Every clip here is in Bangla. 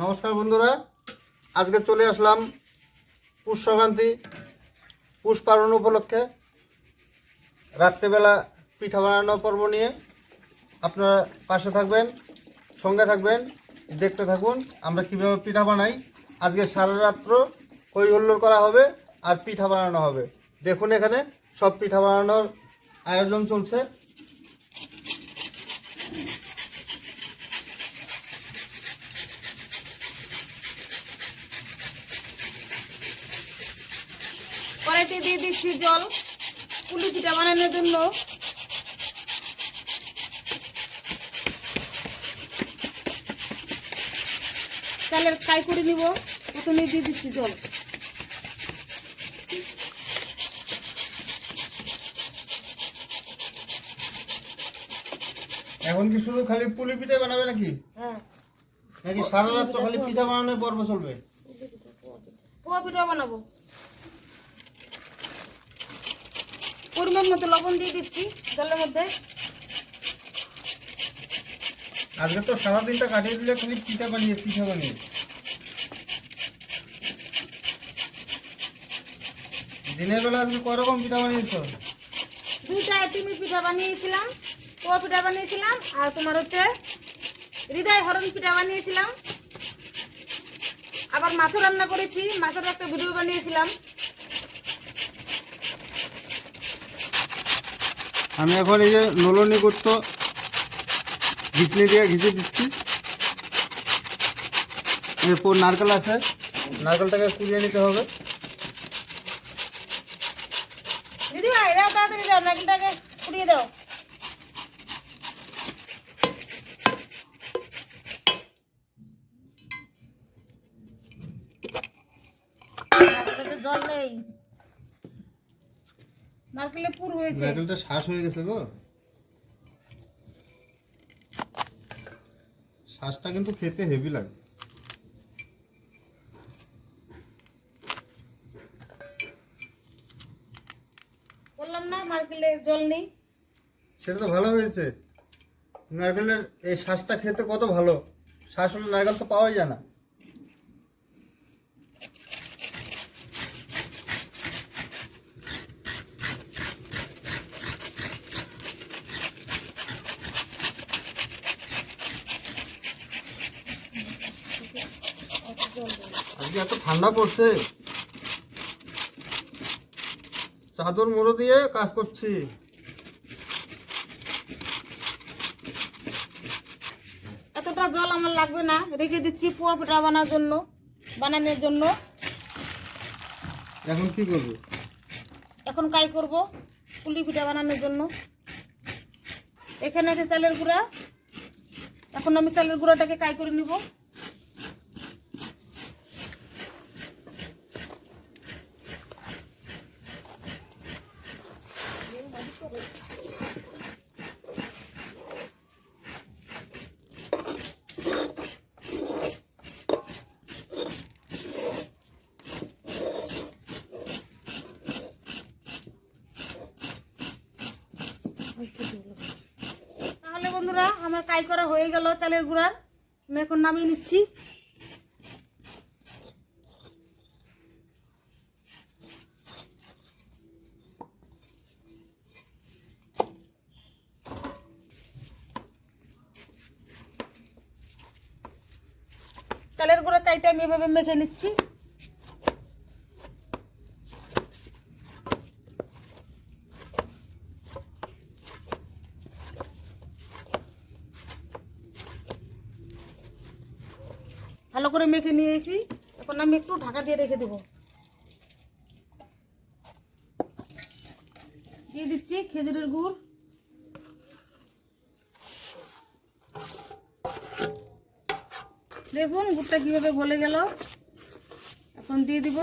নমস্কার বন্ধুরা, আজকে চলে আসলাম পুষ সংক্রান্তি পুষ পার্বণ উপলক্ষে রাত্রেবেলা পিঠা বানানো পর্ব নিয়ে। আপনারা পাশে থাকবেন, সঙ্গে থাকবেন, দেখতে থাকুন আমরা কীভাবে পিঠা বানাই। আজকে সারা রাত্র হই হুল্লোড় করা হবে আর পিঠা বানানো হবে। দেখুন এখানে সব পিঠা বানানোর আয়োজন চলছে। কড়াইতে দিয়ে দিচ্ছি জল পুলি পিঠা বানানোর জন্য। চালের ফ্রাই করে নিব। প্রথমে দিয়ে দিচ্ছি জল। এখন কি শুধু খালি পুলি পিঠা বানাবে নাকি? হ্যাঁ, নাকি সারা রাত্র খালি পিঠা বানানোর পর্ব চলবে? পোয়া পিঠা বানাবো। পরিমাণ মতো লবণ দিয়ে দিচ্ছি জলের মধ্যে। আজকে তো সারাদিনটা কাটিয়ে দিলে খালি পিঠা বানিয়ে দিনের বেলা আজকে কয়রকম পিঠা বানিয়েছো? দুইটা তিমি পিঠা বানিয়েছিলাম, পোয়া পিঠা বানিয়েছিলাম, আর তোমার হচ্ছে হৃদয় হরণ পিঠা বানিয়েছিলাম। আবার মাছও রান্না করেছি, মাছের একটা ভিডিও বানিয়েছিলাম। আমি এখন এই যে নলনি করতো ঘিচনি দিয়ে ঘিচে দিচ্ছি। এরপর নারকেল আছে, নারকেলটাকে কুড়িয়ে নিতে হবে। দিদি ভাই এরা তাড়াতাড়ি দাও, নারকেলটাকে কুড়িয়ে দাও। নারকেলে জল নেই, নারকেলে পুর হয়েছে। নারকেলটা শ্বাস হয়ে গেছে গো। শ্বাসটা কিন্তু খেতে হেভি লাগে। বললাম না নারকেলে জল নেই। সেটা তো ভালো হয়েছে। নারকেলের এই শ্বাসটা খেতে কত ভালো। শ্বাস হলে নারকেল তো পাওয়াই যায় না। আজকে এত ঠান্ডা পড়ছে, চাদর মুড়ো দিয়ে কাজ করছি। এতটা জল আমার লাগবে না, রেখে দিচ্ছি পোয়া পিঠা বানানোর জন্য। এখন কি করবে? এখন কাই করব পুলি পিঠা বানানোর জন্য। এখানে আছে চালের গুঁড়া। এখন আমি চালের গুঁড়াটাকে কাই করে নিব। তাহলে বন্ধুরা আমার কাই করা হয়ে গেল চালের গুঁড়ার। আমি এখন নামিয়ে নিচ্ছি। চালের গুঁড়া কাইটা আমি এভাবে মেখে নিচ্ছি। ভালো করে মেখে নিয়েছি। এখন আমি একটু ঢাকা দিয়ে রেখে দেব। দিয়ে দিচ্ছি খেজুরের গুড়। দেখুন গুড়টা কিভাবে গলে গেল। এখন দিয়ে দিব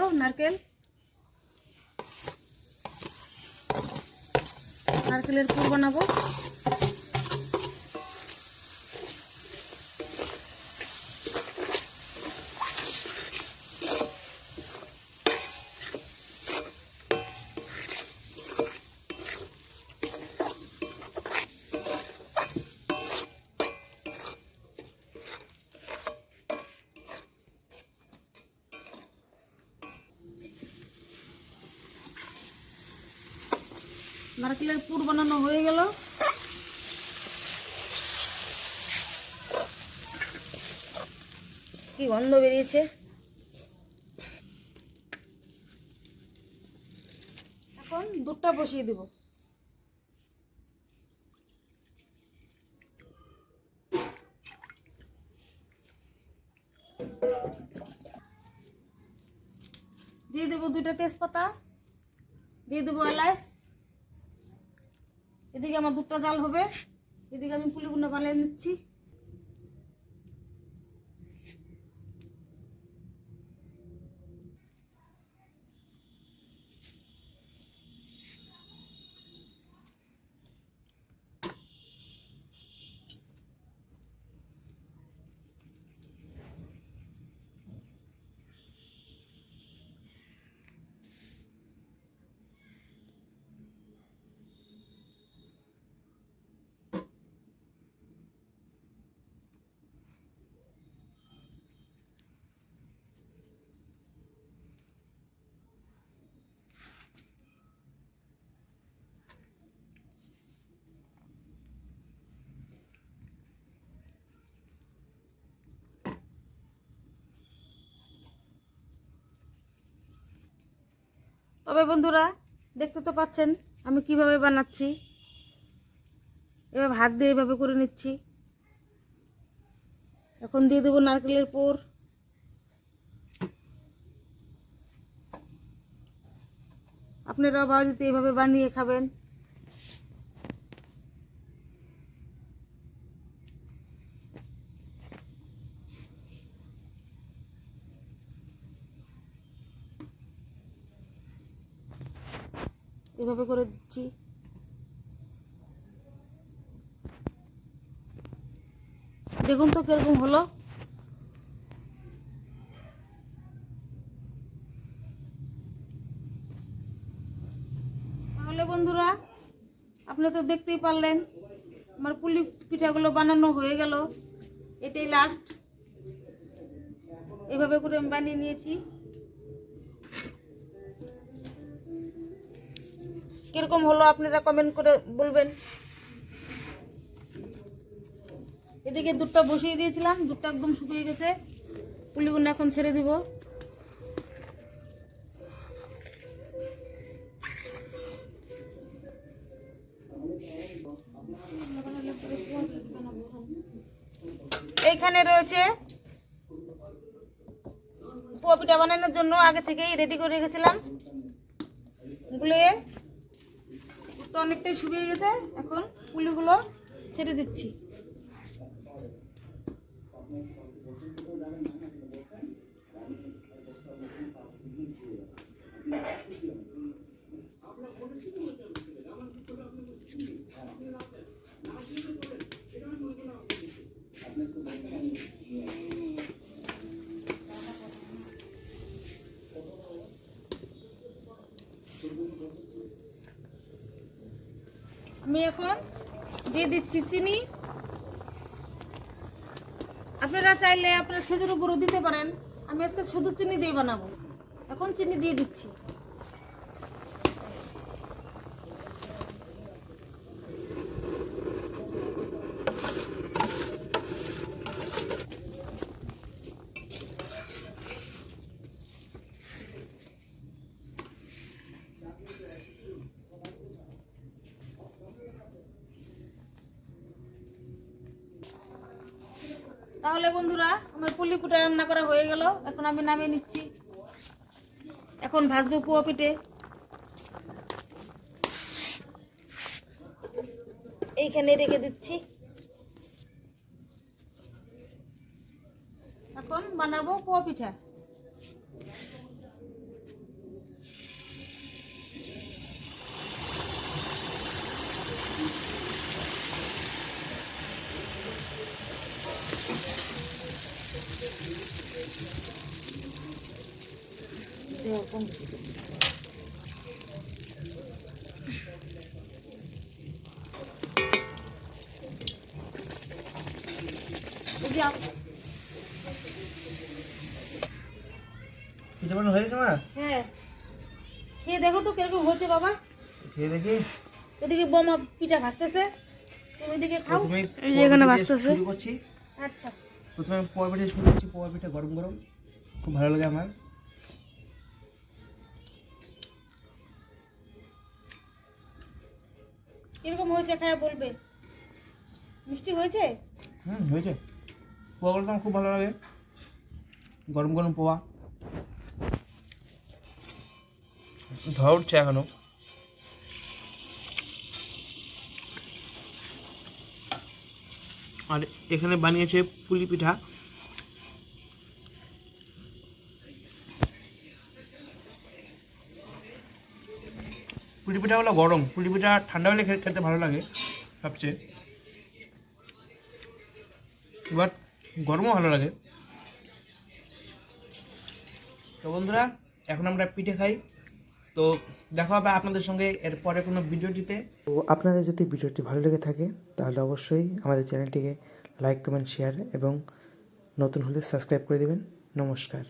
নারকেলের পুর বানাবো। নারকেলের পুর বানানো হয়ে গেল। কি গন্ধ বেরিয়েছে। এখন দুধটা বসিয়ে দেব। দিয়ে দেবো 2টা তেজপাতা, দিয়ে দেবো এলাচ। এদিকে আমার দুধটা জাল হবে, এদিকে আমি পুলিগুলো বানিয়ে নিচ্ছি। তবে বন্ধুরা, দেখতে তো পাচ্ছেন আমি কিভাবে বানাচ্ছি। এভাবে হাত দিয়ে এভাবে করে নিচ্ছি। এখন দিয়ে দেবো নারকেলের পুর। আপনারাও বাড়িতে এভাবে বানিয়ে খাবেন। এভাবে করে দিচ্ছি। দেখুন তো কিরকম হলো। তাহলে বন্ধুরা, আপনারা তো দেখতেই পারলেন আমার পুলি পিঠাগুলো বানানো হয়ে গেল। এটাই লাস্ট। এভাবে করে আমি বানিয়ে নিয়েছি। কিরকম হলো আপনারা কমেন্ট করে বলবেন। এদিকে দুধটা বসিয়ে দিয়েছিলাম, দুধটা একদম শুকিয়ে গেছে। পুলিগুলো এখন ছেড়ে দিব। এইখানে রয়েছে পোয়া পিঠা বানানোর জন্য আগে থেকেই রেডি করে রেখেছিলাম। গুলিয়ে অনেকটাই শুকিয়ে গেছে। এখন পুলিগুলো ছেড়ে দিচ্ছি। আমি এখন দিয়ে দিচ্ছি চিনি। আপনারা চাইলে আপনারা খেজুরের গুঁড়ো দিতে পারেন। আমি আজকে শুধু চিনি দিয়ে বানাবো। এখন চিনি দিয়ে দিচ্ছি। তাহলে বন্ধুরা, আমার পুলি পিঠা রান্না করা হয়ে গেল। এখন আমি নামিয়ে নিচ্ছি। এখন ভাজবো পোয়া পিঠে। এইখানে রেখে দিচ্ছি। এখন বানাবো পোয়া পিঠা। পিঠা বানানো হয়ে গেছে মা? হ্যাঁ, খেয়ে দেখো তো কিরকম হচ্ছে বাবা। খেয়ে দেখি। ওদিকে বোমা পিঠা ভাজতেছে, তুমি ওদিকে খাও। প্রথমে এই যে এখানে ভাজতেছে। শুরু করছি। আচ্ছা, প্রথমে পোয়া পিঠা শুরু করছি। পোয়া পিঠা গরম গরম খুব ভালো লাগে আমার। কিরকম হয়েছে খায় বলবে, মিষ্টি হয়েছে? হয়েছে। পোয়াগুলো তো আমার খুব ভালো লাগে, গরম গরম পোয়া। ধরা উঠছে এখনো। আর এখানে বানিয়েছে পুলি পিঠা। পুলি পিঠা হলো গরম, পুলি পিঠা ঠান্ডা হলে খেতে ভালো লাগে সবচেয়ে, এবার গরমও ভালো লাগে। তো বন্ধুরা, এখন আমরা পিঠে খাই। তো দেখা হবে আপনাদের সঙ্গে এর পরে কোনো ভিডিওটিতে। তো আপনাদের যদি ভিডিওটি ভালো লেগে থাকে তাহলে অবশ্যই আমাদের চ্যানেলটিকে লাইক কমেন্ট শেয়ার এবং নতুন হলে সাবস্ক্রাইব করে দেবেন। নমস্কার।